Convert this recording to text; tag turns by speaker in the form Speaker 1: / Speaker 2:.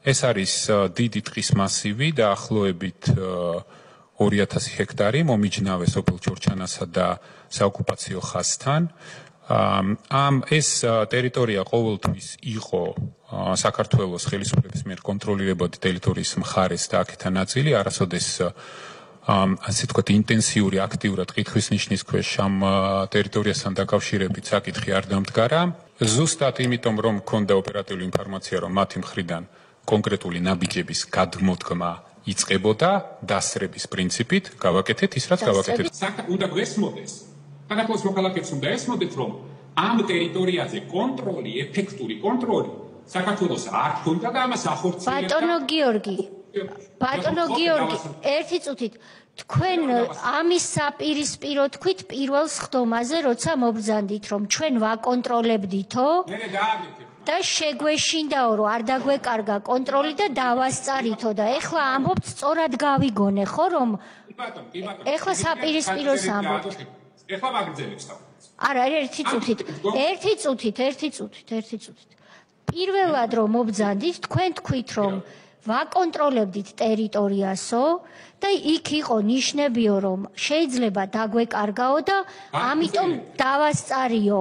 Speaker 1: ეს არის დიდი ტყის მასივი დაახლოებით 2000 ჰექტარი მომიჯნავე სოფელ ჩორჩანასა და საოკუპაციო ხაზთან. ეს ტერიტორია ყოველთვის იყო საქართველოს ხელისუფლების მიერ კონტროლირებადი ტერიტორიის მხარეს და აქეთა ნაწილი, არასოდეს ასე თქვათ ინტენსიური აქტიურად კითხვის ნიშნის ქვეშ ამ ტერიტორიასთან დაკავშირებით საკითხი არ დამდგარა. ზუსტად იმიტომ რომ მქონდა ოპერატიული ინფორმაცია რომ მათი მხრიდან კონკრეტული ნაბიჯების გადმოდგმა იწყებოდა დასრების პრინციპით, გავაკეთეთ ის რაც გავაკეთეთ.
Speaker 2: უნდა გვესმოდეს. საქართველოს მოქალაქეებს უნდა ესმოდეთ რომ ამ ტერიტორიაზე კონტროლი, ეფექტური კონტროლი საქართველოს არ ჰქონდა და ამას ახორციელებდა.
Speaker 3: ბატონო გიორგი, ერთი წუთით თქვენ ამის საპირისპირო თქვით პირველ სხდომაზე, როცა მობრძანდით რომ ჩვენ ვაკონტროლებდითო? და შეგვეშინდაო რომ არ დაგვეკარგა კონტროლი და დავასწარითო და ეხლა ამბობთ სწორად გავიგონე ხო რომ ეხლა საპირისპიროს ამბობთ.
Speaker 2: ეხლა ვაგრძელებ საუბარს.
Speaker 3: არა, ერთი წუთით. პირველად რომ მობრძანდით, თქვენ თქვით რომ ვაკონტროლებდით ტერიტორიასო და იქ იყო ნიშნებიო რომ შეიძლება დაგვეკარგაო და ამიტომ დავასწარიო.